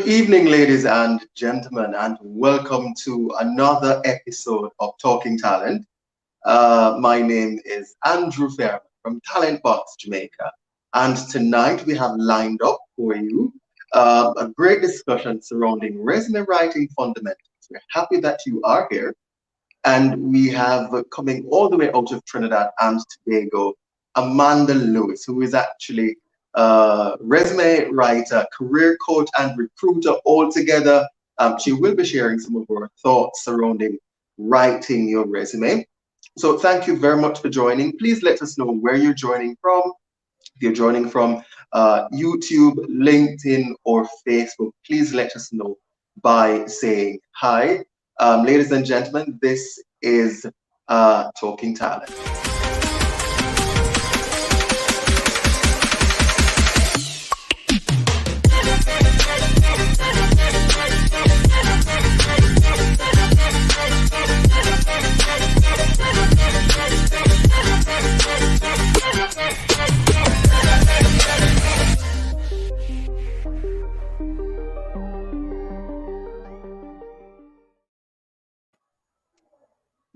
Good evening, ladies and gentlemen, and welcome to another episode of Talking Talent. My name is Andrew Fairman from Talent Box Jamaica, and tonight we have lined up for you a great discussion surrounding resume writing fundamentals. We're happy that you are here, and we have coming all the way out of Trinidad and Tobago, Amanda Lewis, who is actually resume writer, career coach, and recruiter all together. She will be sharing some of her thoughts surrounding writing your resume. So thank you very much for joining. Please let us know where you're joining from. If you're joining from YouTube, LinkedIn, or Facebook, please let us know by saying hi. Ladies and gentlemen, this is Talking Talent.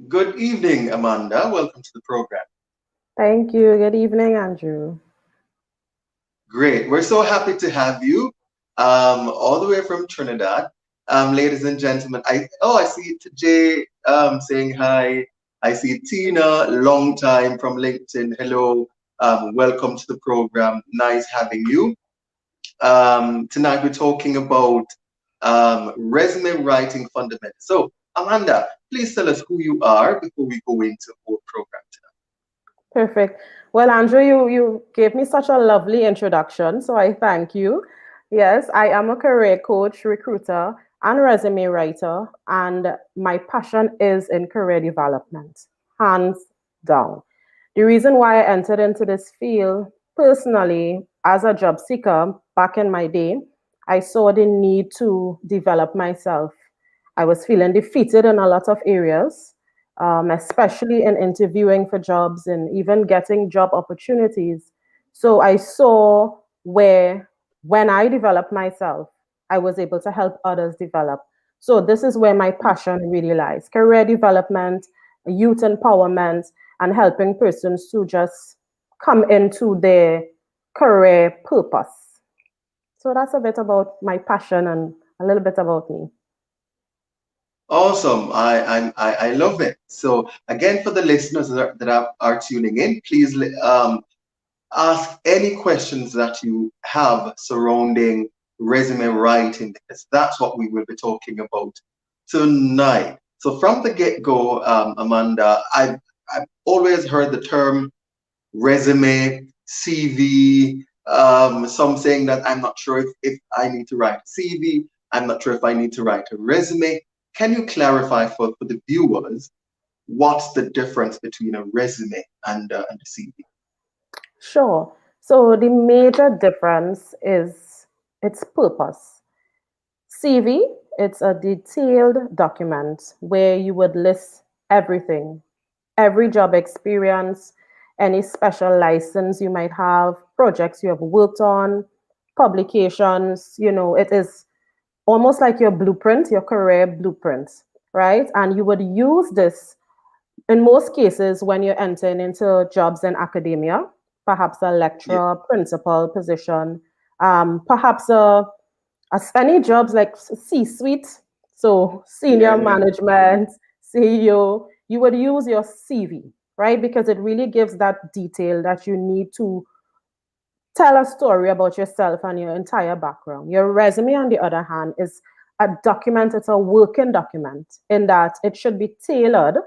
Good evening, Amanda. Welcome to the program. Thank you. Good evening, Andrew. Great. We're so happy to have you all the way from Trinidad. Ladies and gentlemen, I see Jay saying hi. I see Tina, long time from LinkedIn. Hello. Welcome to the program. Nice having you. Tonight we're talking about resume writing fundamentals. So, Amanda, please tell us who you are before we go into our program tonight. Perfect. Well, Andrew, you gave me such a lovely introduction, so I thank you. Yes, I am a career coach, recruiter, and resume writer, and my passion is in career development, hands down. The reason why I entered into this field personally as a job seeker back in my day, I saw the need to develop myself. I was feeling defeated in a lot of areas, especially in interviewing for jobs and even getting job opportunities. So I saw where, when I developed myself, I was able to help others develop. So this is where my passion really lies: career development, youth empowerment, and helping persons to just come into their career purpose. So that's a bit about my passion and a little bit about me. Awesome. I love it. So again, for the listeners that are tuning in, please ask any questions that you have surrounding resume writing, because that's what we will be talking about tonight. So from the get-go, Amanda, I've always heard the term resume, CV, some saying that I'm not sure if I need to write a CV, I'm not sure if I need to write a resume. Can you clarify for the viewers what's the difference between a resume and a CV? Sure. So the major difference is its purpose. CV, it's a detailed document where you would list everything, every job experience, any special license you might have, projects you have worked on, publications. It is almost like your blueprint, your career blueprint, right? And you would use this in most cases when you're entering into jobs in academia, perhaps a Yeah, lecturer, principal position, perhaps any jobs like C-suite, so senior yeah, management, CEO, you would use your CV, right? Because it really gives that detail that you need to tell a story about yourself and your entire background. Your resume, on the other hand, is a document, it's a working document in that it should be tailored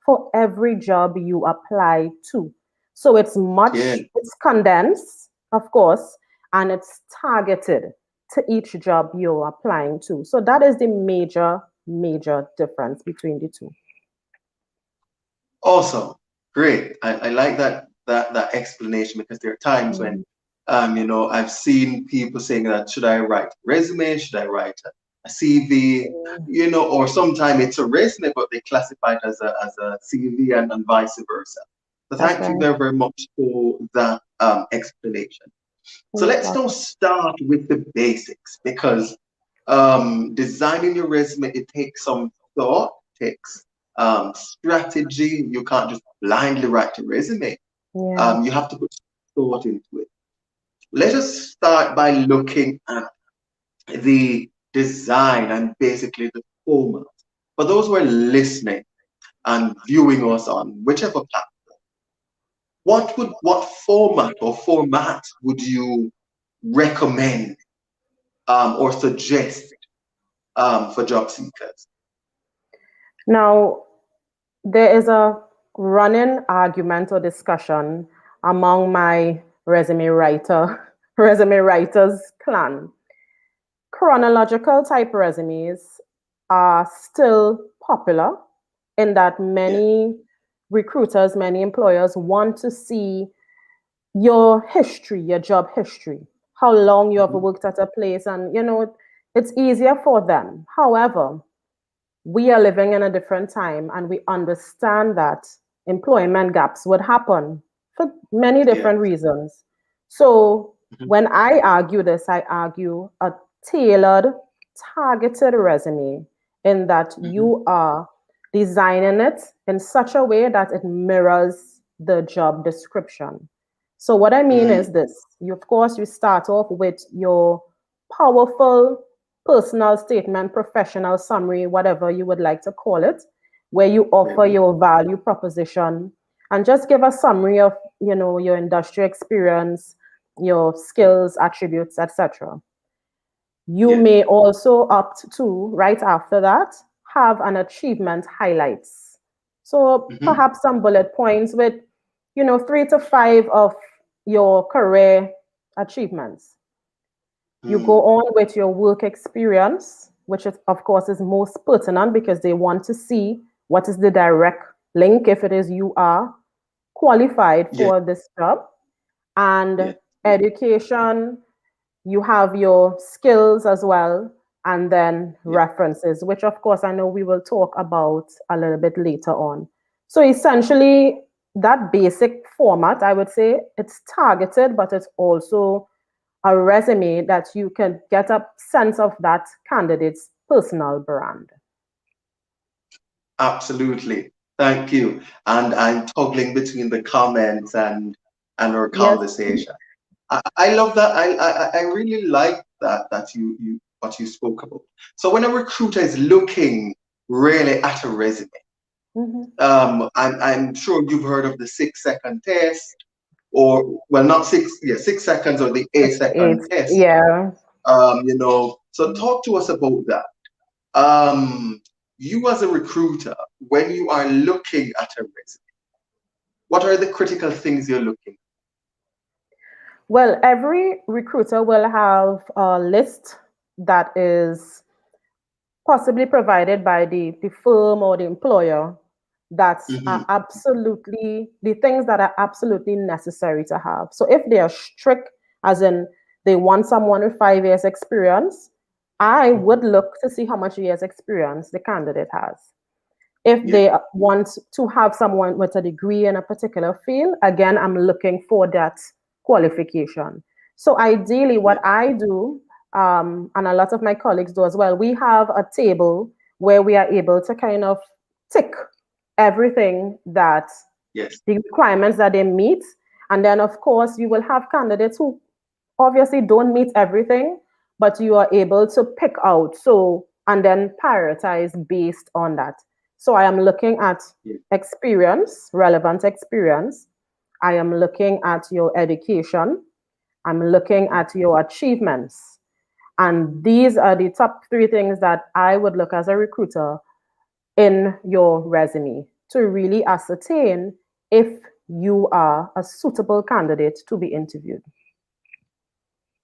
for every job you apply to. So yeah. it's condensed, of course, and it's targeted to each job you're applying to. So that is the major difference between the two. Awesome. Great. I like that explanation, because there are times when Mm. I've seen people saying that should I write a resume, should I write a CV, or sometimes it's a resume but they classify it as a CV, and vice versa. So That's thank you right. very, very much for that explanation. So No let's now problem. start with the basics, because Designing your resume, it takes some thought, takes strategy. You can't just blindly write a resume. Yeah. You have to put thought into it. Let us start by looking at the design and basically the format. For those who are listening and viewing us on whichever platform, what format or formats would you recommend or suggest for job seekers? Now, there is a running argument or discussion among my resume writers clan. Chronological type resumes are still popular in that Yeah. many recruiters, many employers want to see your history, your job history, how long you have Mhm. worked at a place, and it's easier for them. However, we are living in a different time and we understand that employment gaps would happen for many Yeah. different reasons. So Mhm. when I argue this, I argue a tailored, targeted resume in that Mhm. you are designing it in such a way that it mirrors the job description. So what I mean Mm. is this, of course, you start off with your powerful personal statement, professional summary, whatever you would like to call it, where you offer Yeah. your value proposition and just give a summary of, your industry experience, your skills, attributes, etc. You Yeah. may also opt to, right after that, have an achievement highlights. So Mhm. perhaps some bullet points with, 3 to 5 of your career achievements. You go Mm. on with your work experience, which is, of course, is most pertinent because they want to see what is the direct link if it is you are qualified Yeah. for this job. Yeah. And education, you have your skills as well, and then Yeah. references, which, of course, I know we will talk about a little bit later on. So essentially, that basic format, I would say it's targeted, but it's also a resume that you can get a sense of that candidate's personal brand. Absolutely. Thank you. And I'm toggling between the comments and our Yes. conversation. I love that. I really like that you what you spoke about. So when a recruiter is looking really at a resume, Mhm. I'm sure you've heard of the 6 second test, or well, not six, yeah, 6 seconds or the eight It's eight. second test. Yeah. So talk to us about that. Um, you as a recruiter, when you are looking at a resume, what are the critical things you're looking? Well, every recruiter will have a list that is possibly provided by the firm or the employer that are Hmm. absolutely the things that are absolutely necessary to have. So if they are strict, as in they want someone with 5 years experience, I would look to see how much years experience the candidate has. If Yeah. they want to have someone with a degree in a particular field, again, I'm looking for that qualification. So ideally, Yeah. what I do, and a lot of my colleagues do as well, we have a table where we are able to kind of tick everything that Yes. the requirements that they meet. And then, of course, you will have candidates who obviously don't meet everything, but you are able to pick out. So, and then prioritize based on that. So, I am looking at Yeah. experience, relevant experience. I am looking at your education. I'm looking at your achievements. And these are the top 3 things that I would look as a recruiter in your resume to really ascertain if you are a suitable candidate to be interviewed.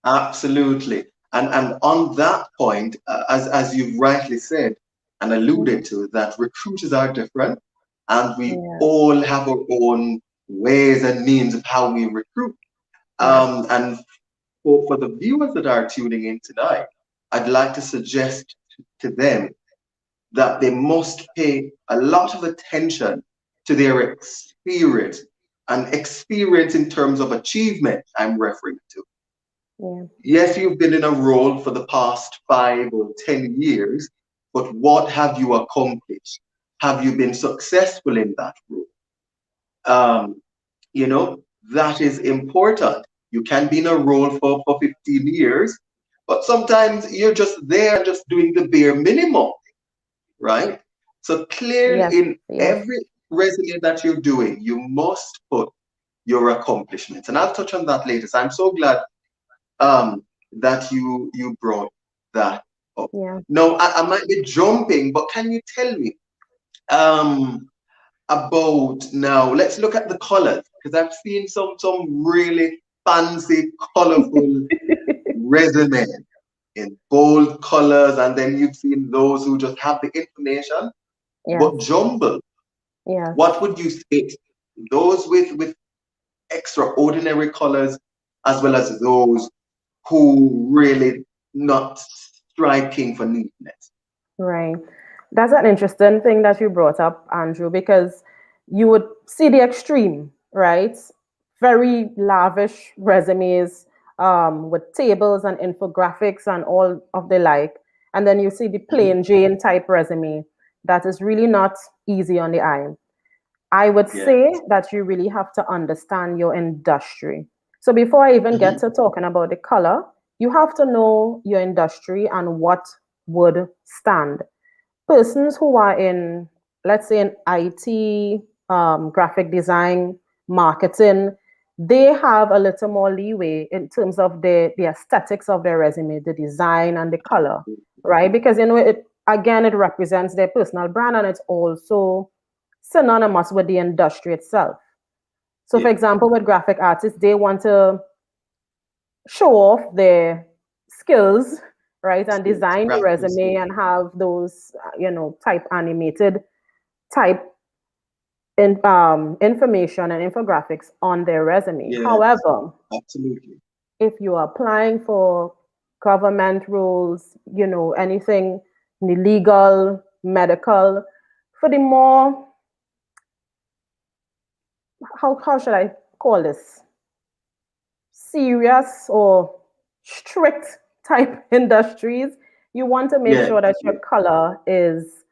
Absolutely. And on that point, as you've rightly said and alluded Mhm. to, that recruiters are different and we Yeah. all have our own ways and means of how we recruit. Yes. And for the viewers that are tuning in tonight, I'd like to suggest to them that they must pay a lot of attention to their experience and experience in terms of achievement I'm referring to. Yeah. Yes, you've been in a role for the past 5 or 10 years, but what have you accomplished? Have you been successful in that role? Um, you know, that is important. You can be in a role for 15 years, but sometimes you're just there, just doing the bare minimum, right? So clearly, Yes. in Yes. every resume that you're doing, you must put your accomplishments. And I'll touch on that later. So I'm so glad that you brought that up. Yeah. Now, I might be jumping, but can you tell me um, about now? Let's look at the colors because I've seen some really fancy, colorful resume in bold colors, and then you've seen those who just have the information Yes. but jumble. Yes. What would you say to those with extraordinary colors as well as those who really not striking for neatness? Right. That's an interesting thing that you brought up, Andrew, because you would see the extreme, right? Very lavish resumes with tables and infographics and all of the like. And then you see the Mhm. plain Jane type resume that is really not easy on the eye. I would Yeah. say that you really have to understand your industry. So before I even get Mhm. to talking about the color, you have to know your industry and what would stand. Persons who are in, let's say, in IT, graphic design, marketing, they have a little more leeway in terms of the aesthetics of their resume, the design and the color, right? Because it again it represents their personal brand and it's also synonymous with the industry itself. So, for Yeah. example, with graphic artists, they want to show off their skills, right, and Skills, design the graphical resume skills. and have those, type animated type information and infographics on their resume. Yes, However, absolutely. if you are applying for government roles, anything legal, medical, for the more, how should I call this? Serious or strict type industries, you want to make Yeah, sure that your yeah. color is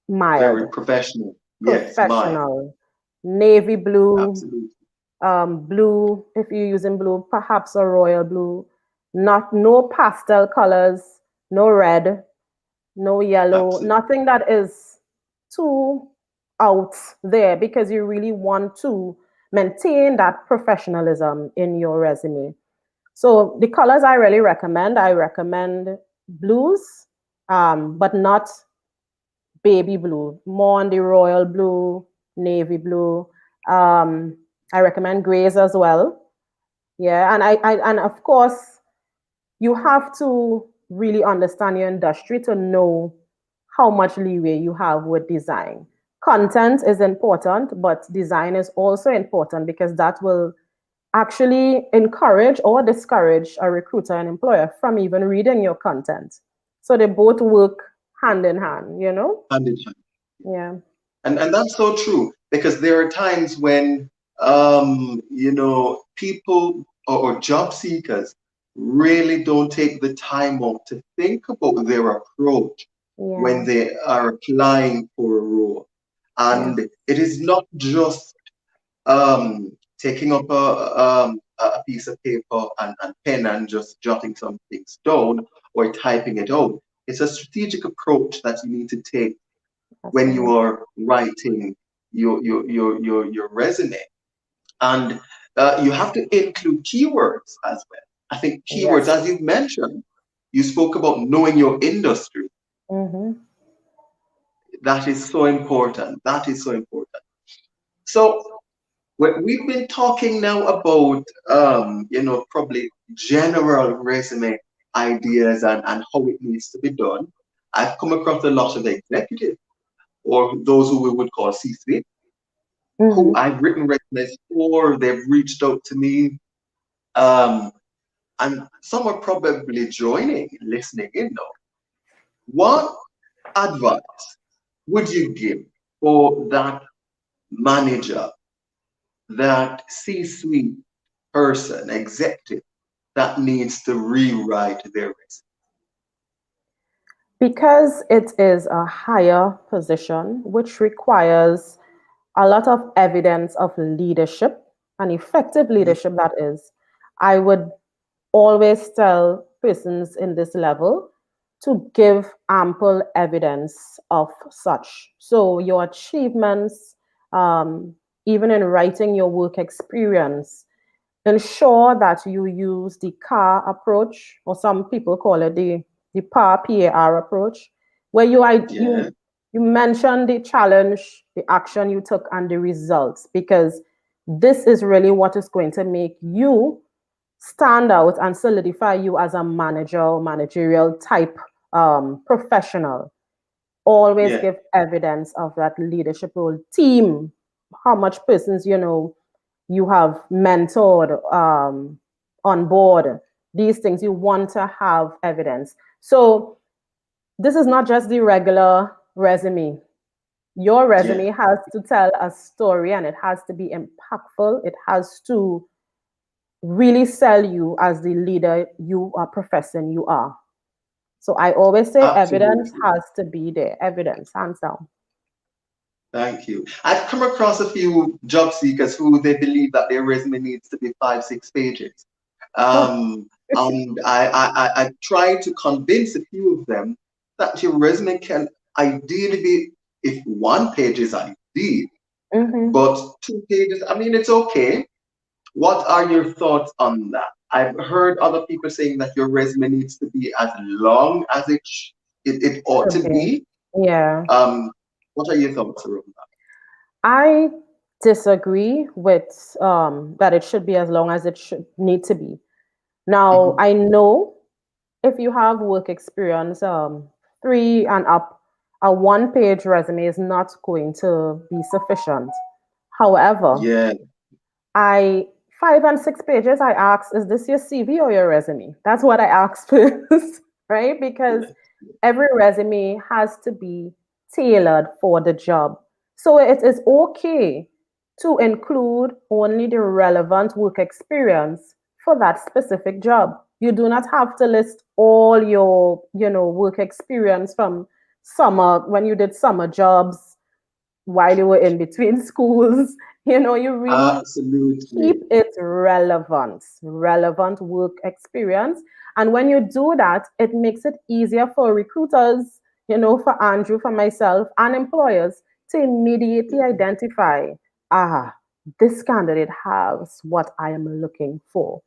mild, Very professional. Yes, mine. professional, navy blue, Absolutely. blue, if you're using blue, perhaps a royal blue, not no pastel colors, no red, no yellow, Absolutely. nothing that is too out there because you really want to maintain that professionalism in your resume. So the colors I recommend blues, but not baby blue, more on the royal blue, navy blue. Um, I recommend grays as well. Yeah, and of course you have to really understand your industry to know how much leeway you have with design. Content is important, but design is also important because that will actually encourage or discourage a recruiter and employer from even reading your content. So they both work hand in hand. Hand in hand. Yeah. And that's so true because there are times when people or job seekers really don't take the time out to think about their approach when Yeah. they are applying for a role. Yeah. And it is not just taking up a piece of paper and pen and just jotting some things down or typing it out. It's a strategic approach that you need to take That's when right. you are writing your resume. And you have to include keywords as well. I think keywords, Yes. as you've mentioned, you spoke about knowing your industry. Mm-hmm. That is so important. That is so important. So we've been talking now about, probably general resume ideas and how it needs to be done. I've come across a lot of executives or those who we would call C-suite who Mm-hmm. I've written resumes for. They've reached out to me, um, and some are probably joining, listening in now. What advice would you give for that manager, that C-suite person, executive? that needs to rewrite their resume? Because it is a higher position, which requires a lot of evidence of leadership and effective leadership, that is, I would always tell persons in this level to give ample evidence of such. So your achievements, even in writing your work experience, ensure that you use the CAR approach, or some people call it the PAR approach, where Yeah. you mention the challenge, the action you took, and the results, because this is really what is going to make you stand out and solidify you as a manager or managerial type professional. Always Yeah. give evidence of that leadership role. Team, how much persons you have mentored on board. These things you want to have evidence. So this is not just the regular resume. Your Yeah. resume has to tell a story, and it has to be impactful. It has to really sell you as the leader you are professing you are. So I always say evidence Absolutely. has to be there. Evidence, hands down. Thank you. I've come across a few job seekers who they believe that their resume needs to be 5, 6 pages. Oh, And I try to convince a few of them that your resume can ideally be, if 1 page is ideal, mm-hmm. but 2 pages, I mean, it's okay. What are your thoughts on that? I've heard other people saying that your resume needs to be as long as it ought Should to be. be. Yeah. Um, what are your thoughts around I disagree with that it should be as long as it should need to be. that? Now, I know if you have work experience, 3 and up, a 1 page resume is not going to be sufficient. However, Yeah. I 5 and 6 pages, I ask, is this your CV or your resume? That's what I ask first, right? Because Yeah. every resume has to be tailored for the job. So it is okay to include only the relevant work experience for that specific job. You do not have to list all your, work experience from summer, when you did summer jobs while you were in between schools. You really keep Absolutely. it relevant work experience. And when you do that, it makes it easier for recruiters, for Andrew, for myself, and employers to immediately identify, this candidate has what I am looking for.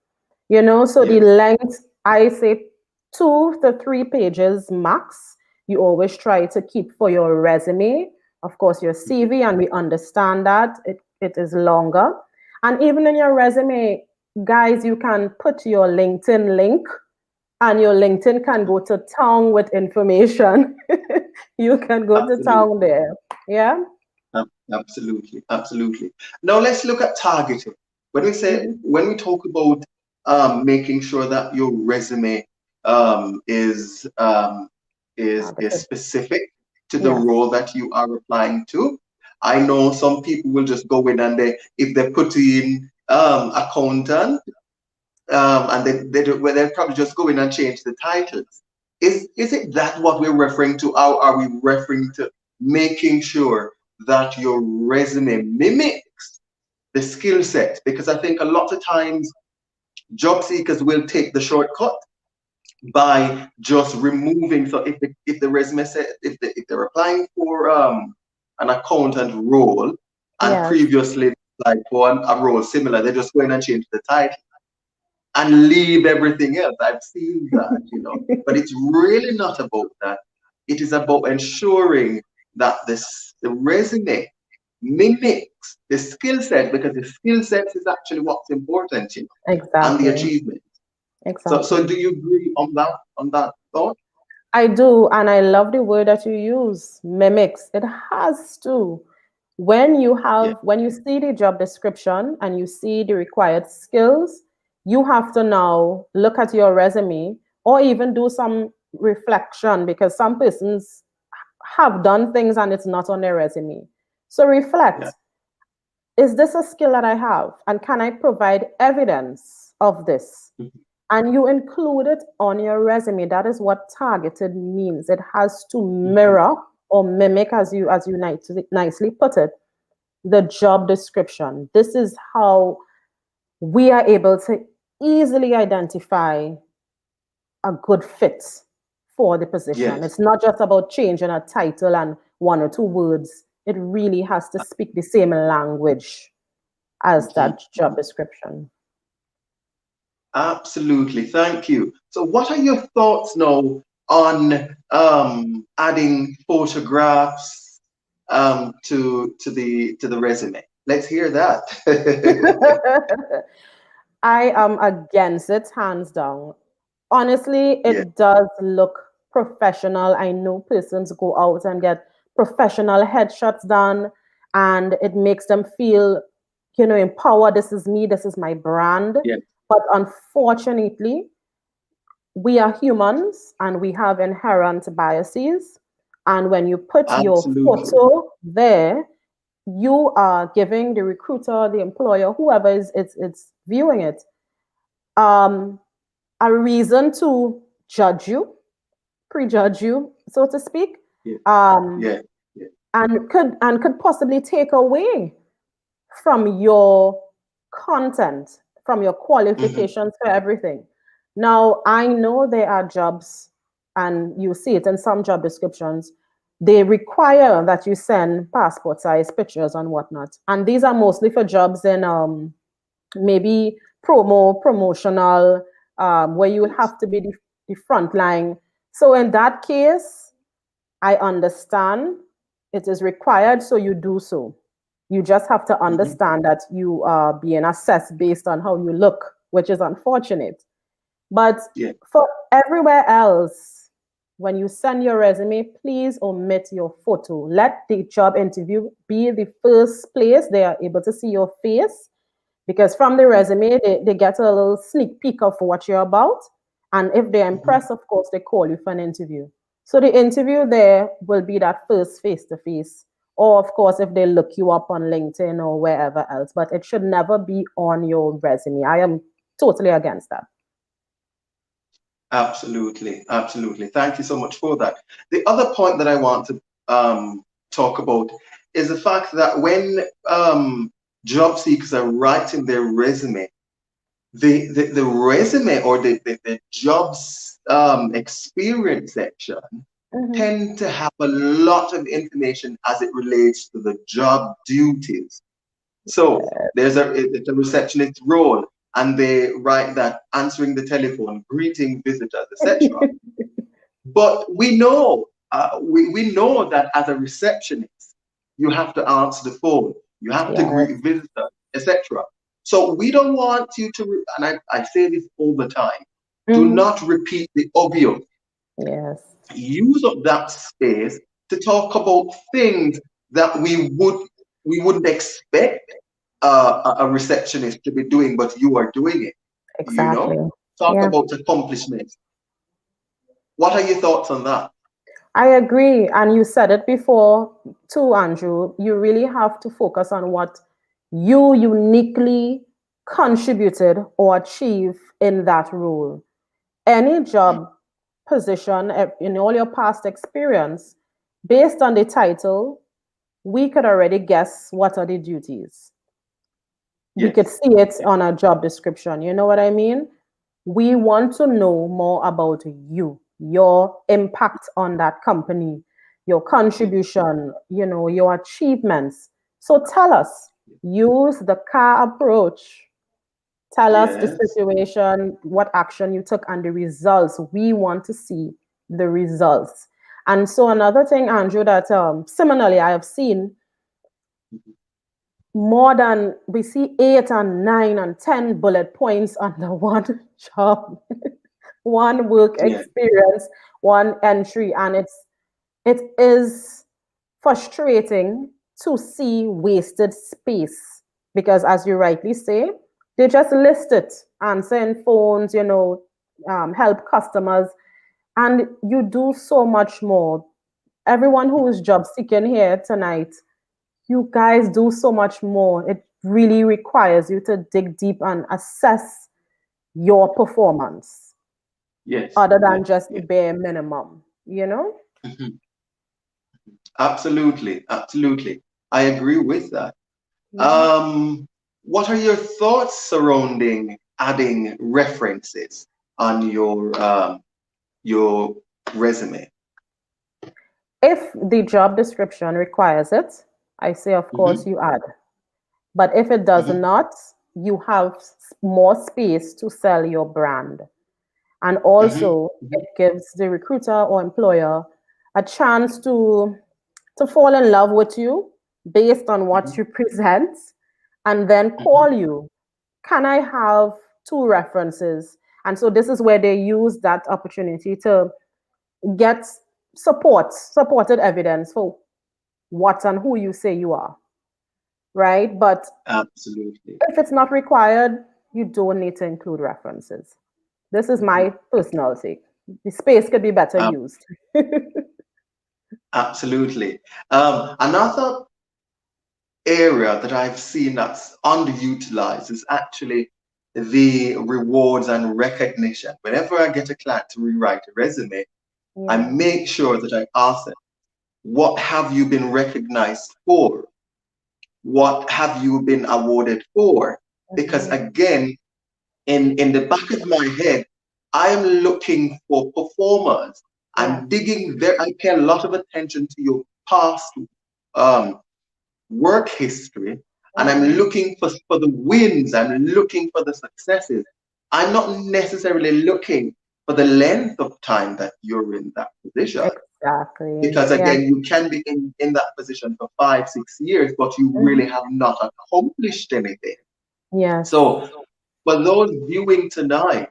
So the Yes. length, I say 2 to 3 pages max. You always try to keep for your resume, of course, your CV, and we understand that it is longer. And even in your resume, guys, you can put your LinkedIn link, and your LinkedIn can go to town with information. You can go to town Absolutely. there. Yeah. Absolutely. Absolutely. Now let's look at targeting. Mhm. When we talk about making sure that your resume um, is um, is Targeted. specific to the Yes. role that you are applying to. I know some people will just go in and if they put in accountant, and they'll probably just go in and change the titles. Is it that what we're referring to? How are we referring to making sure that your resume mimics the skill set? Because I think a lot of times job seekers will take the shortcut by just removing. So if the resume said, if they're applying for an accountant role, and Yes. previously like for a role similar, they just go in and change the title and leave everything else. I've seen that. But it's really not about that. It is about ensuring that the resume mimics the skill set, because the skill set is actually what's important, and the Exactly. achievement. So Exactly. do you agree on that thought? I do, and I love the word that you use, mimics. It has to. Yeah. When you see the job description and you see the required skills, you have to now look at your resume or even do some reflection, because some persons have done things and it's not on their resume. So Yeah. reflect, is this a skill that I have? And can I provide evidence of this? and you include it on your resume. That is what targeted means. It has to mirror or mimic, as you nicely put it, the job description. This is how we are able to easily identify a good fit for the position. Yes. It's not just about changing a title and one or two words. It really has to speak the same language as that job description. Absolutely. Thank you. So what are your thoughts now on adding photographs to the resume? Let's hear that. I am against it, hands down. Honestly, Yeah. it does look professional. I know persons go out and get professional headshots done, and it makes them feel, empowered. This is me, this is my brand. Yeah. But unfortunately, we are humans and we have inherent biases. And when you put your Absolutely. photo there, you are giving the recruiter, the employer, whoever is it's viewing it, a reason to judge you, prejudge you, so to speak, Yeah. um, Yeah. Yeah. and could possibly take away from your content, from your qualifications for everything. Now, I know there are jobs, and you see it in some job descriptions, they require that you send passport size pictures and whatnot. And these are mostly for jobs in maybe promotional, where you will Yes. have to be the front line. So in that case, I understand it is required, so you do so. You just have to understand that you are being assessed based on how you look, which is unfortunate. But Yeah. for everywhere else, when you send your resume, please omit your photo. Let the job interview be the first place they are able to see your face, because from the resume, they get a little sneak peek of what you're about. And if they're impressed, of course, they call you for an interview. So the interview there will be that first face to face. Or, of course, if they look you up on LinkedIn or wherever else, but it should never be on your resume. I am totally against that. Absolutely. Absolutely. Thank you so much for that. The other point that I want to talk about is the fact that when job seekers are writing their resume, the resume or the jobs experience section tend to have a lot of information as it relates to the job duties. So it's a receptionist role, and they write that answering the telephone, greeting visitors, etc. But we know we know that as a receptionist, you have to answer the phone, you have to Yes. greet visitors, etc. So we don't want you to, and I say this all the time, do not repeat the obvious. Yes. Use up that space to talk about things that we wouldn't expect a receptionist to be doing, but you are doing it. Exactly. Talk Yeah. about accomplishments. What are your thoughts on that? I agree. And you said it before too, Andrew. You really have to focus on what you uniquely contributed or achieved in that role. Any job position in all your past experience, based on the title, we could already guess what are the duties. We could Yes. see it on a job description. You know what I mean? We want to know more about you, your impact on that company, your contribution, your achievements. So tell us, use the CAR approach. Tell us the Yes. situation, what action you took, and the results. We want to see the results. And so another thing, Andrew, that similarly I have seen more than we see 8 and 9 and 10 bullet points under one job, one work Yeah. experience, one entry, and it is frustrating to see wasted space, because as you rightly say, they just list it, answering phones, help customers, and you do so much more. Everyone who is job seeking here tonight, you guys do so much more. It really requires you to dig deep and assess your performance, Yes. other than Yes. just the Yes. bare minimum, you know? Mhm. Absolutely. Absolutely. I agree with that. Mhm. Um, what are your thoughts surrounding adding references on your resume? If the job description requires it, I say, of course, Hmm. you add. But if it does Hmm. not, you have more space to sell your brand. And Hmm. also, Hmm. it gives the recruiter or employer a chance to fall in love with you based on what Hmm. you present and then call Hmm. you. Can I have two references? And so this is where they use that opportunity to get supported evidence for what and who you say you are, right? But Absolutely. if it's not required, you don't need to include references. This is Mhm. my personal take. The space could be better Ab- used. Absolutely. Another area that I've seen that's underutilized is actually the rewards and recognition. Whenever I get a client to rewrite a resume, I Yeah. make sure that I ask them, what have you been recognized for? What have you been awarded for? Because Mhm. again, in the back of my head, I am looking for performers. I'm Yes. digging there. I pay a lot of attention to your past um, work history, and I'm Mhm. looking for the wins. I'm looking for the successes. I'm not necessarily looking for the length of time that you're in that position. Exactly. Because Yeah. again, you can be in that position for 5, 6 years, but you Mhm. really have not accomplished anything. Yes. So for those viewing tonight,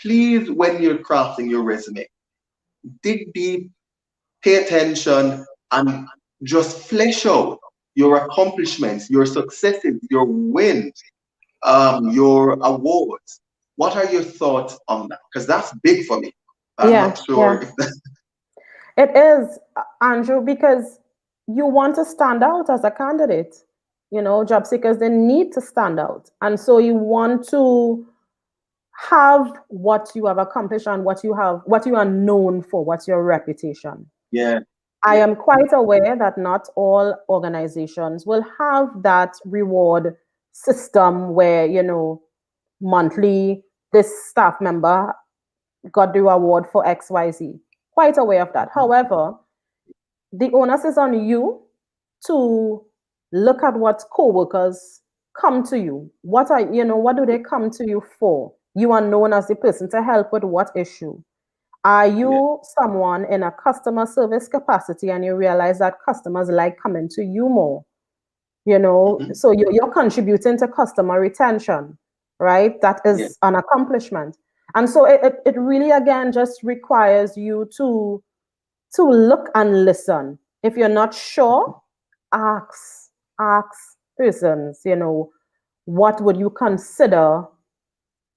please, when you're crafting your resume, dig deep, pay attention, and just flesh out your accomplishments, your successes, your wins, your awards. What are your thoughts on that? Because that's big for me. I'm Yeah. not Yeah. sure if that. It is, Andrew, because you want to stand out as a candidate. You know, job seekers, they need to stand out. And so you want to have what you have accomplished and what you are known for, what's your reputation. Yeah, I yeah. am quite aware that not all organizations will have that reward system where, monthly, this staff member got the award for XYZ. Quite aware of that. However, the onus is on you to look at what coworkers come to you. What do they come to you for? You are known as the person to help with what issue? Are Yeah. you someone in a customer service capacity and you realize that customers like coming to you more? Mhm. So you're contributing to customer retention, right? That Yeah. is an accomplishment. And so it really, again, just requires you to look and listen. If you're not sure, ask, ask persons, what would you consider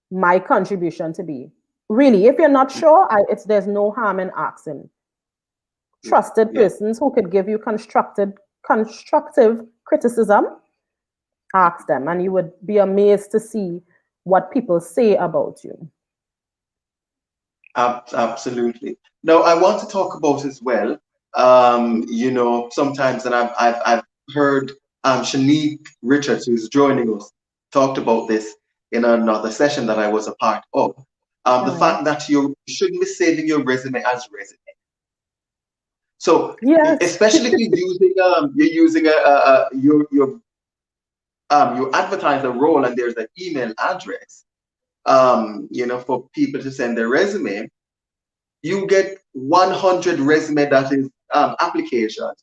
my contribution to be? Really, if you're not sure, there's no harm in asking. Yeah. Trusted Yeah. persons who could give you constructive criticism, ask them, and you would be amazed to see what people say about you. Absolutely. Now, I want to talk about as well. Sometimes, and I've heard Shanique Richards, who's joining us, talked about this in another session that I was a part of. All The right. fact that you shouldn't be saving your resume as resume. So, Yes. especially if you're using you advertise a role and there's an email address, for people to send their resume. You get 100 resume that is applications,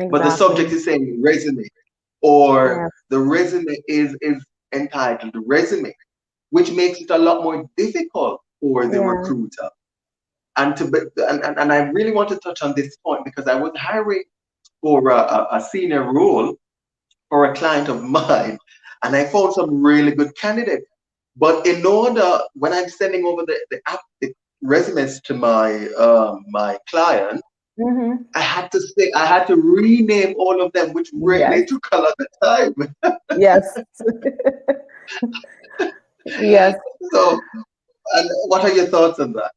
but the subject Exactly. is saying resume, or Yeah. the resume is entitled resume, which makes it a lot more difficult for the Yeah. recruiter. And and I really want to touch on this point because I was hiring for a senior role for a client of mine, and I found some really good candidates. But in order, when I'm sending over the resumes to my client, Mm-hmm. I had to rename all of them, which really Yes. took a lot of time. Yes. Yes. So, and what are your thoughts on that?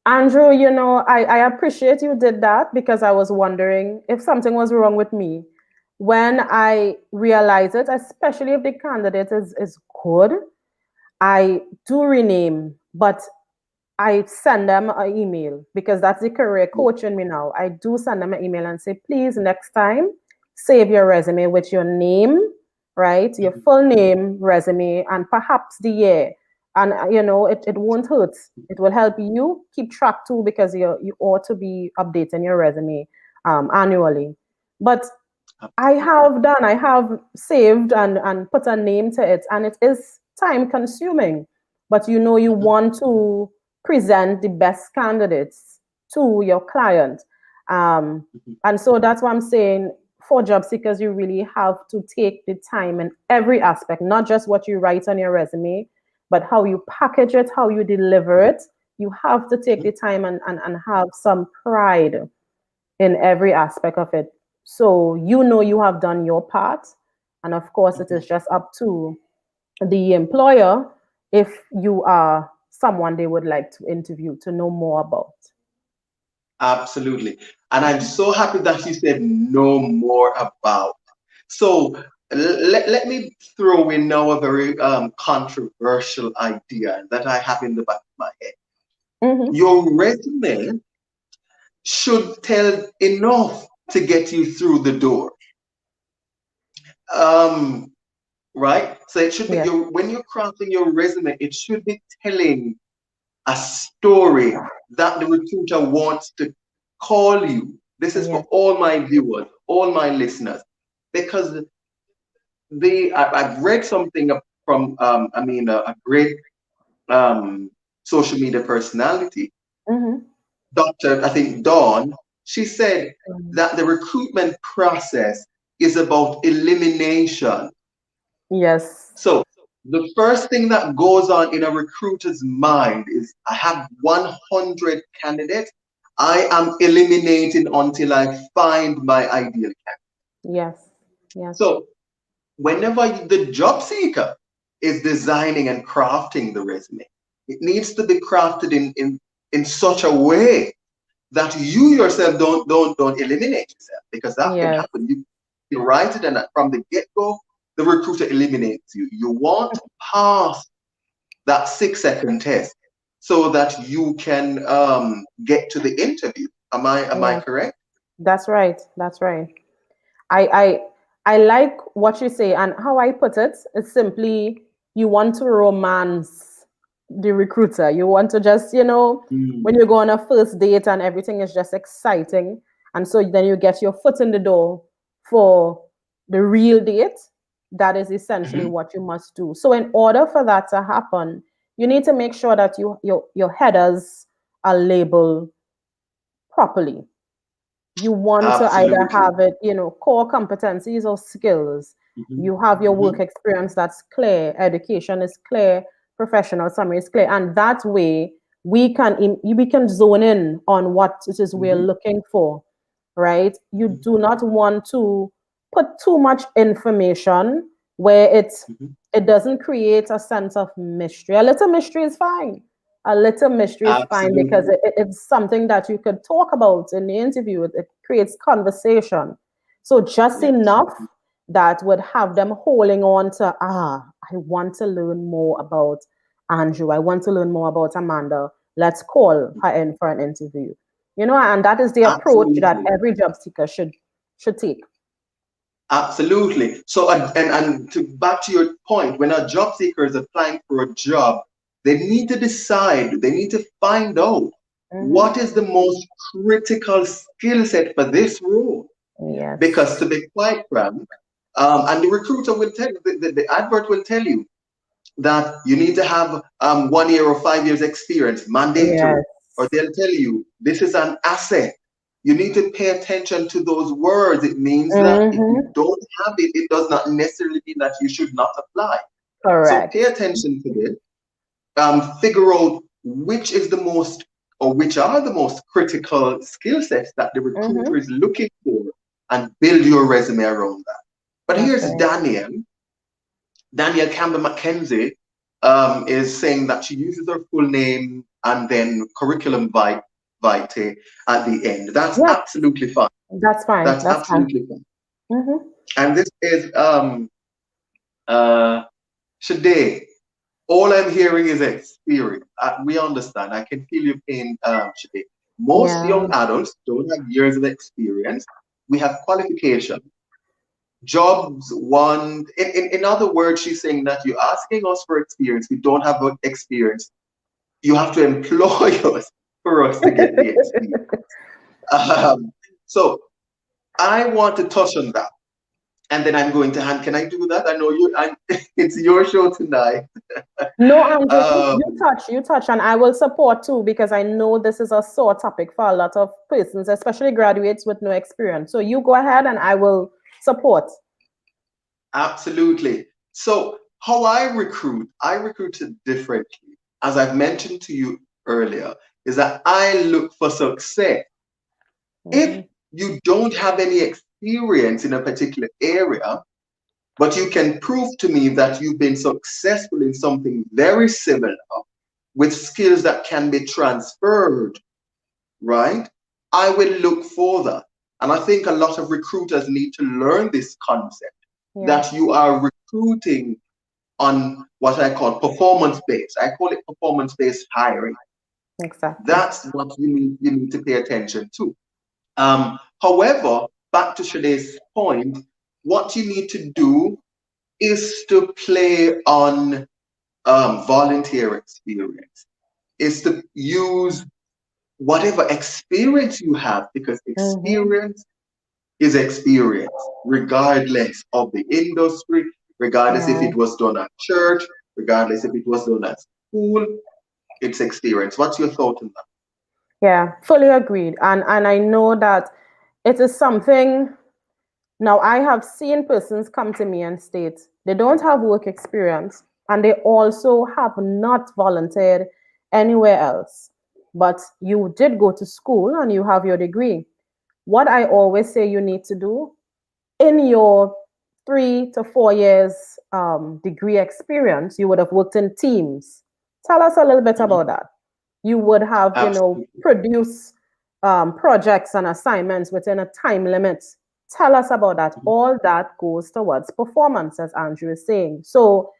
Andrew, I appreciate you did that because I was wondering if something was wrong with me. When I realize it, especially if the candidate is good, I do rename, but I send them an email because that's the career coach in me now. I do send them an email and say, please, next time, save your resume with your name, right? Your full name, resume, and perhaps the year. And it won't hurt. It will help you keep track too because you ought to be updating your resume annually. But I have saved and put a name to it, and it is time consuming. But you want to present the best candidates to your client. And so that's why I'm saying for job seekers, you really have to take the time in every aspect, not just what you write on your resume, but how you package it, how you deliver it. You have to take the time and have some pride in every aspect of it. So you have done your part. And of course, it is just up to the employer if you are someone they would like to interview to know more about. Absolutely. And I'm so happy that you said no more about. So let me throw in now a very controversial idea that I have in the back of my head. Mm-hmm. Your resume should tell enough to get you through the door. Right? So it should be Yes. when you're crafting your resume, it should be telling a story that the recruiter wants to call you. This is for Yes. all my viewers, all my listeners, because I've read something from a great social media personality, Mm-hmm. Dr. I think Dawn. She said Mm-hmm. that the recruitment process is about elimination. Yes. So the first thing that goes on in a recruiter's mind is I have 100 candidates. I am eliminating until I find my ideal candidate. Yes. Yes. So whenever the job seeker is designing and crafting the resume, it needs to be crafted in such a way that you yourself don't eliminate yourself, because that can Yes. happen. You write it and from the get-go, the recruiter eliminates you. You want to pass that 6-second test so that you can get to the interview. Am I Yes. correct? That's right. That's right. I I like what you say, and how I put it is simply you want to romance the recruiter. You want to just, when you go on a first date and everything is just exciting, and so then you get your foot in the door for the real date. That is essentially Mhm. what you must do. So in order for that to happen, you need to make sure that your headers are labeled properly. You want to either Absolutely. have it, core competencies or skills. Mhm. You have your work Mhm. experience that's clear, education is clear, professional summary is clear, and that way we can zone in on what it is we're Mhm. looking for, right? You Mhm. do not want to put too much information where Mhm. it doesn't create a sense of mystery. A little mystery is fine. A little mystery is fine because Absolutely. it's something that you could talk about in the interview. It creates conversation. So just Yes. enough that would have them holding on to, I want to learn more about Andrew. I want to learn more about Amanda. Let's call her in for an interview. And that is the approach that Absolutely. every job seeker should take. Absolutely. So, and to back to your point, when a job seeker is applying for a job, they need to decide, they need to find out Mm-hmm. what is the most critical skill set for this role. Because Yes. to be quite frank, and the recruiter will tell you, the advert will tell you that you need to have 1 year or 5 years experience, mandatory, Yes. or they'll tell you this is an asset. You need to pay attention to those words. It means that if you Mm-hmm. don't have it, it does not necessarily mean that you should not apply. So pay Correct. attention to this. Figure out which is the most or which are the most critical skill sets that the recruiter Mm-hmm. is looking for, and build your resume around that. But That's here's right. Daniel Campbell McKenzie. is saying that she uses her full name and then curriculum vitae at the end. That's Yes, absolutely fine. that's fine. That's That's fine. absolutely fine. Mm-hmm. And this is Shade. All I'm hearing is experience. We understand. I can feel your pain, Shade. Most Yeah. young adults don't have years of experience. We have qualification. Jobs one in other words, she's saying that you're asking us for experience. We don't have experience. You have to employ us for us to get the experience. So I want to touch on that. And then I'm going to hand. Can I do that? I know you. It's your show tonight. No, Andrew, you touch, and I will support too because I know this is a sore topic for a lot of persons, especially graduates with no experience. So you go ahead, and I will support. Absolutely. So how I recruited differently, as I've mentioned to you earlier, is that I look for success. If you don't have any experience in a particular area, but you can prove to me that you've been successful in something very similar with skills that can be transferred, right? I will look for that. And I think a lot of recruiters need to learn this concept that you are recruiting on what I call performance-based. I call it performance-based hiring. Exactly. That's what you need to pay attention to. However, back to Shade's point, what you need to do is to play on volunteer experience, is to use whatever experience you have, because experience is experience, regardless of the industry, regardless if it was done at church, regardless if it was done at school, it's experience. What's your thought on that? Yeah, fully agreed. And I know that it is something. Now, I have seen persons come to me and state they don't have work experience and they also have not volunteered anywhere else. But you did go to school and you have your degree. What I always say you need to do in your 3 to 4 years degree experience, you would have worked in teams. Tell us a little bit about that. You would have, produced projects and assignments within a time limit. Tell us about that. All that goes towards performance, as Andrew is saying. So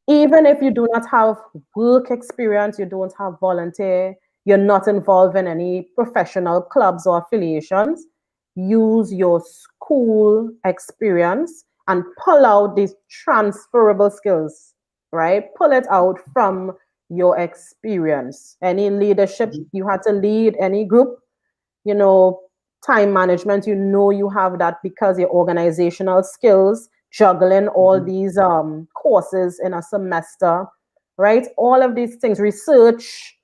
even if you do not have work experience, you don't have volunteer, you're not involved in any professional clubs or affiliations, use your school experience and pull out these transferable skills, right? Pull it out from your experience. Any leadership you had to lead, any group, time management, you have that because your organizational skills, juggling all these courses in a semester, right? All of these things, research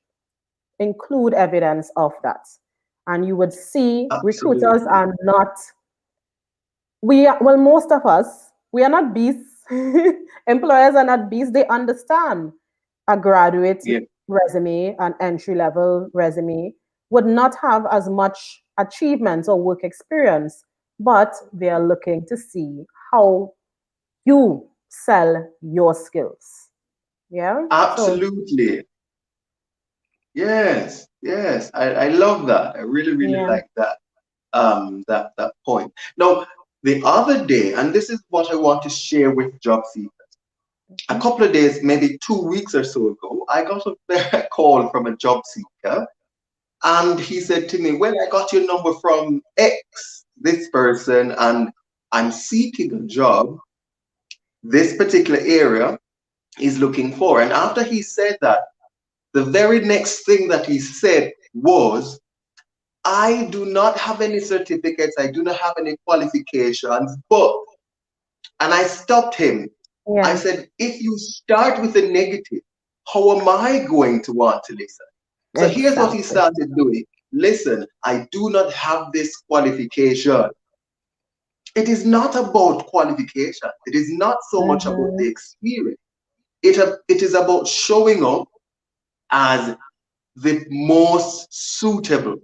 include evidence of that. And you would see recruiters are not, most of us, we are not beasts. Employers are not beasts. They understand a graduate resume, an entry-level resume, would not have as much achievements or work experience, but they are looking to see how you sell your skills. Yeah? Absolutely. Yes, yes. I love that. I really, really like that. That point. Now, the other day, and this is what I want to share with job seekers. A couple of days, maybe 2 weeks or so ago, I got a call from a job seeker, and he said to me, "Well, I got your number from X, this person, and I'm seeking a job. This particular area is looking for." And after he said that, the very next thing that he said was, "I do not have any certificates, I do not have any qualifications, but," and I stopped him. I said, "If you start with a negative, how am I going to want to listen?" So here's what he started doing. "Listen, I do not have this qualification." It is not about qualification. It is not so much about the experience. It is about showing up as the most suitable.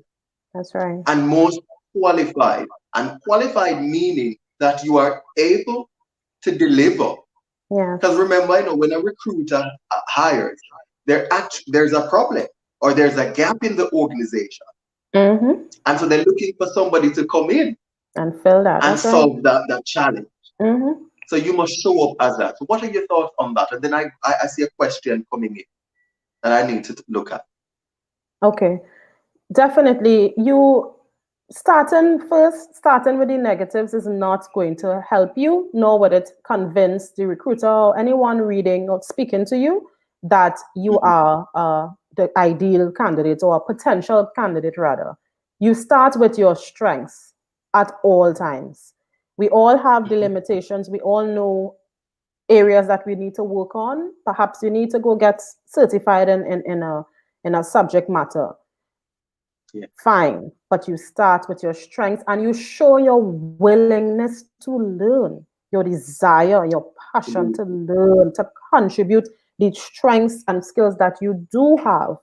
That's right. And most qualified. And qualified meaning that you are able to deliver. Because remember, I know when a recruiter hires, there's a problem or there's a gap in the organization. Mm-hmm. And so they're looking for somebody to come in And fill that. and That's right. solve that challenge. Mm-hmm. So you must show up as that. So what are your thoughts on that? And then I see a question coming in that I need to look at. Okay. Definitely. You starting with the negatives is not going to help you, nor would it convince the recruiter or anyone reading or speaking to you that you are the ideal candidate or a potential candidate, rather. You start with your strengths at all times. We all have the limitations. We all know areas that we need to work on. Perhaps you need to go get certified in a subject matter. Yeah. Fine, but you start with your strengths and you show your willingness to learn, your desire, your passion to learn, to contribute the strengths and skills that you do have.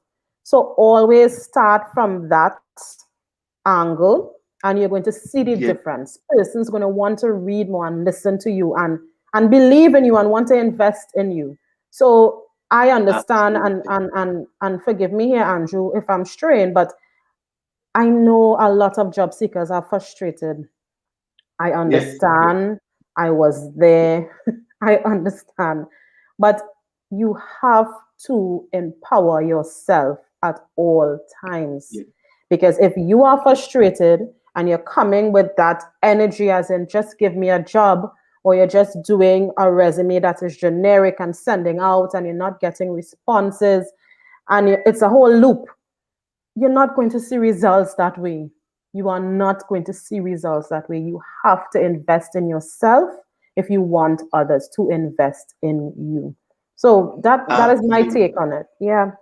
So always start from that angle and you're going to see the Yeah. difference. Person's going to want to read more and listen to you and believe in you and want to invest in you. So I understand and forgive me here, Andrew, if I'm straying, but I know a lot of job seekers are frustrated. I Yes. understand. I was there. I understand. But you have to empower yourself at all times. Yeah. Because if you are frustrated and you're coming with that energy, as in just give me a job, or you're just doing a resume that is generic and sending out and you're not getting responses, and it's a whole loop, you're not going to see results that way. You are not going to see results that way. You have to invest in yourself if you want others to invest in you. So that is my Absolutely. take on it. Yeah.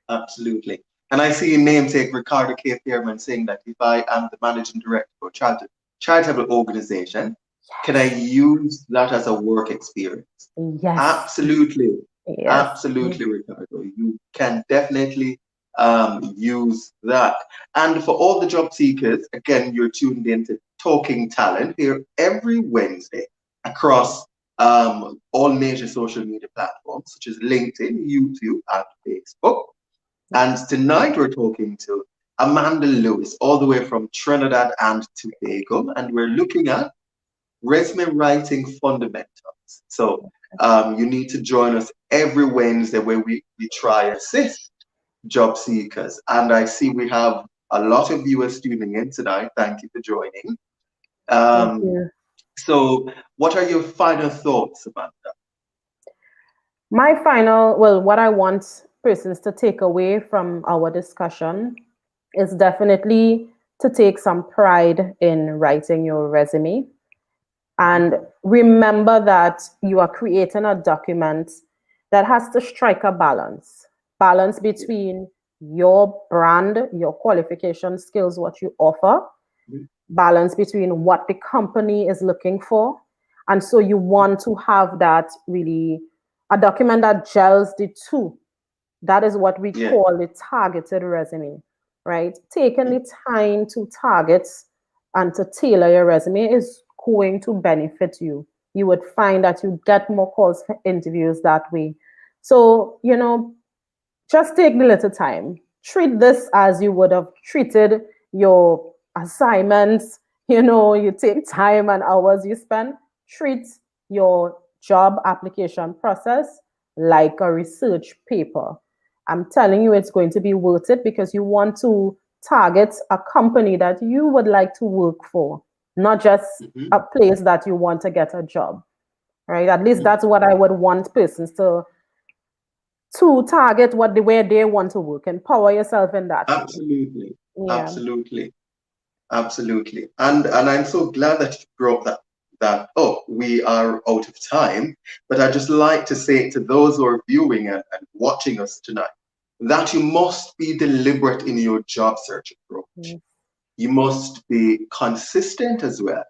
Absolutely. And I see a namesake Ricardo K. Fairman saying that if I am the managing director of a charitable organization, can I use that as a work experience? Yes. Absolutely. Yes. Absolutely, Ricardo. You can definitely use that. And for all the job seekers, again, you're tuned into Talking Talent here every Wednesday across all major social media platforms such as LinkedIn, YouTube, and Facebook. And tonight we're talking to Amanda Lewis, all the way from Trinidad and Tobago, and we're looking at resume writing fundamentals. So you need to join us every Wednesday where we try and assist job seekers. And I see we have a lot of viewers tuning in tonight. Thank you for joining. Thank you. So what are your final thoughts, Amanda? What I want persons to take away from our discussion is definitely to take some pride in writing your resume. And remember that you are creating a document that has to strike a balance between your brand, your qualification skills, what you offer, balance between what the company is looking for. And so you want to have that really a document that gels the two. That is what we call the targeted resume, right? Taking the time to target and to tailor your resume is going to benefit you. You would find that you get more calls for interviews that way. So, just take the little time. Treat this as you would have treated your assignments. You take time and hours you spend. Treat your job application process like a research paper. I'm telling you, it's going to be worth it because you want to target a company that you would like to work for, not just a place that you want to get a job, right? At least that's what I would want persons to target where they want to work. Empower yourself in that way. Absolutely. Yeah. Absolutely. And I'm so glad that you brought that up. We are out of time, but I'd just like to say to those who are viewing and watching us tonight that you must be deliberate in your job search approach. You must be consistent as well.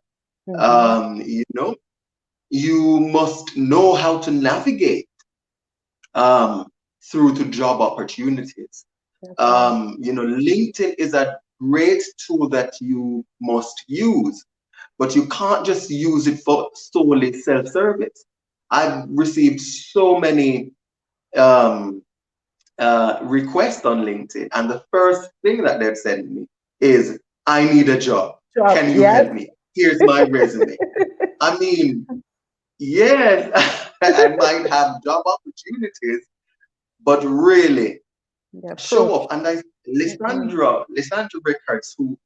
You must know how to navigate through to job opportunities. LinkedIn is a great tool that you must use, but you can't just use it for solely self-service. I've received so many requests on LinkedIn, and the first thing that they've sent me is, I need a job. Can you Yes. help me? Here's my resume. I mean, yes, I might have job opportunities, but really show up. And Lysandra Rickards, who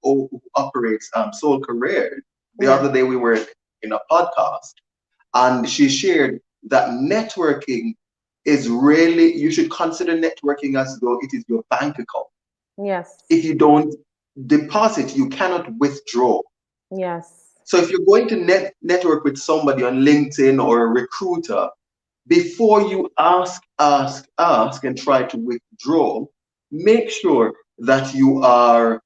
operates Soul Career, the other day we were in a podcast, and she shared that networking is really, you should consider networking as though it is your bank account. Yes. If you don't deposit, you cannot withdraw. Yes. So if you're going to network with somebody on LinkedIn or a recruiter, before you ask and try to withdraw, make sure that you are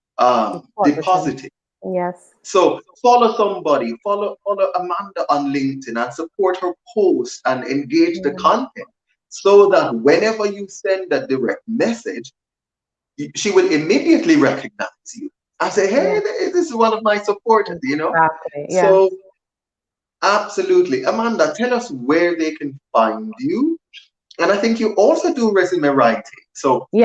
depositing. Yes. So follow somebody, follow Amanda on LinkedIn and support her post and engage the content, so that whenever you send a direct message, she will immediately recognize you and say, hey, this is one of my supporters, you know? Exactly. Yeah. So absolutely. Amanda, tell us where they can find you. And I think you also do resume writing. So talk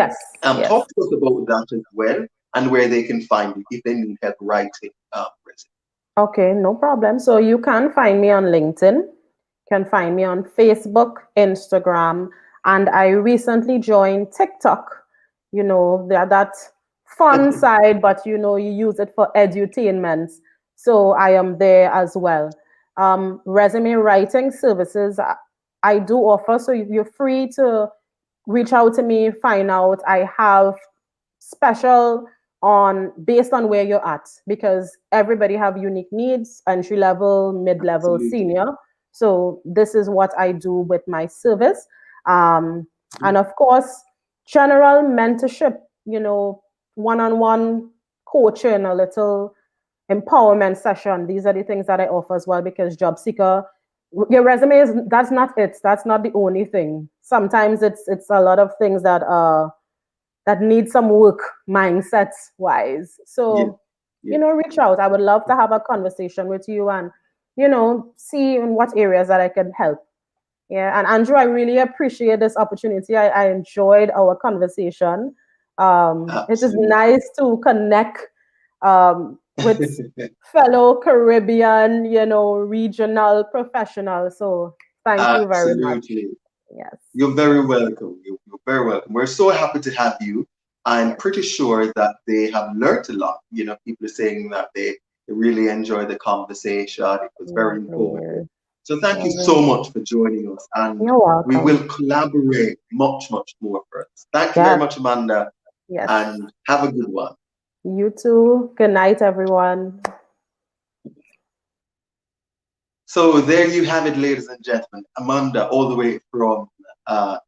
to us about that as well, and where they can find you if they need help writing resume. Okay, no problem. So you can find me on LinkedIn, can find me on Facebook, Instagram, and I recently joined TikTok. You know, that fun side, but you know, you use it for edutainment. So I am there as well. Resume writing services I do offer, so you're free to reach out to me, find out. I have special on based on where you're at, because everybody have unique needs, entry level, mid-level, senior. So this is what I do with my service. And of course, general mentorship, you know, one-on-one coaching, a little empowerment session. These are the things that I offer as well, because job seeker, your resume is, that's not it. That's not the only thing. Sometimes it's a lot of things that need some work mindset wise. So, you know, reach out. I would love to have a conversation with you and, you know, see in what areas that I can help. Yeah. And Andrew, I really appreciate this opportunity. I enjoyed our conversation. It is nice to connect with fellow Caribbean, you know, regional professionals. So thank you very much. Yes. You're very welcome. You're very welcome. We're so happy to have you. I'm pretty sure that they have learned a lot. You know, people are saying that they really enjoyed the conversation. It was very informative. So thank you so much for joining us. And we will collaborate much, much more for us. Thank you very much, Amanda. Yes. And have a good one. You too. Good night, everyone. So there you have it, ladies and gentlemen. Amanda, all the way from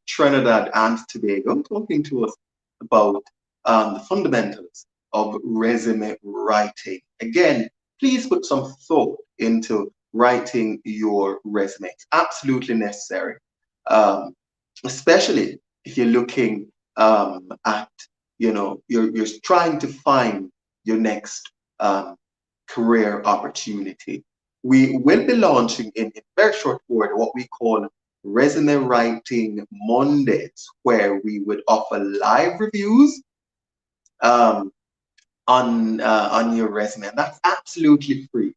Trinidad and Tobago, talking to us about the fundamentals of resume writing. Again, please put some thought into writing your resume. It's absolutely necessary, especially if you're looking at, you know, you're trying to find your next career opportunity. We will be launching in very short order what we call Resume Writing Mondays, where we would offer live reviews on your resume, and that's absolutely free.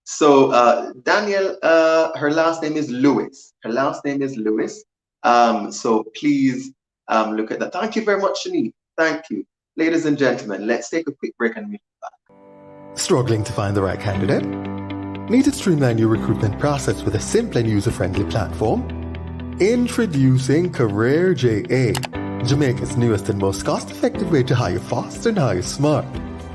So Danielle, her last name is Lewis. Her last name is Lewis. So please look at that. Thank you very much, Shanique. Thank you. Ladies and gentlemen, let's take a quick break and we'll be back. Struggling to find the right candidate? Need to streamline your recruitment process with a simple and user-friendly platform? Introducing CareerJA, Jamaica's newest and most cost-effective way to hire fast and hire smart.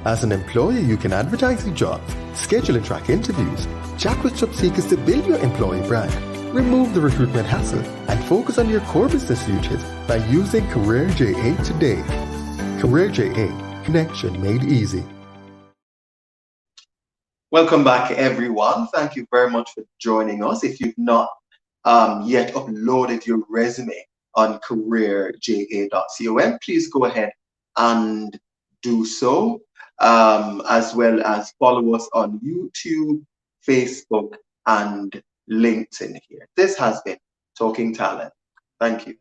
As an employer, you can advertise your jobs, schedule and track interviews, chat with job seekers to build your employee brand, remove the recruitment hassle, and focus on your core business duties by using CareerJA today. CareerJA, connection made easy. Welcome back, everyone. Thank you very much for joining us. If you've not yet uploaded your resume on careerja.com, please go ahead and do so, as well as follow us on YouTube, Facebook, and linked in here. This has been Talking Talent. Thank you.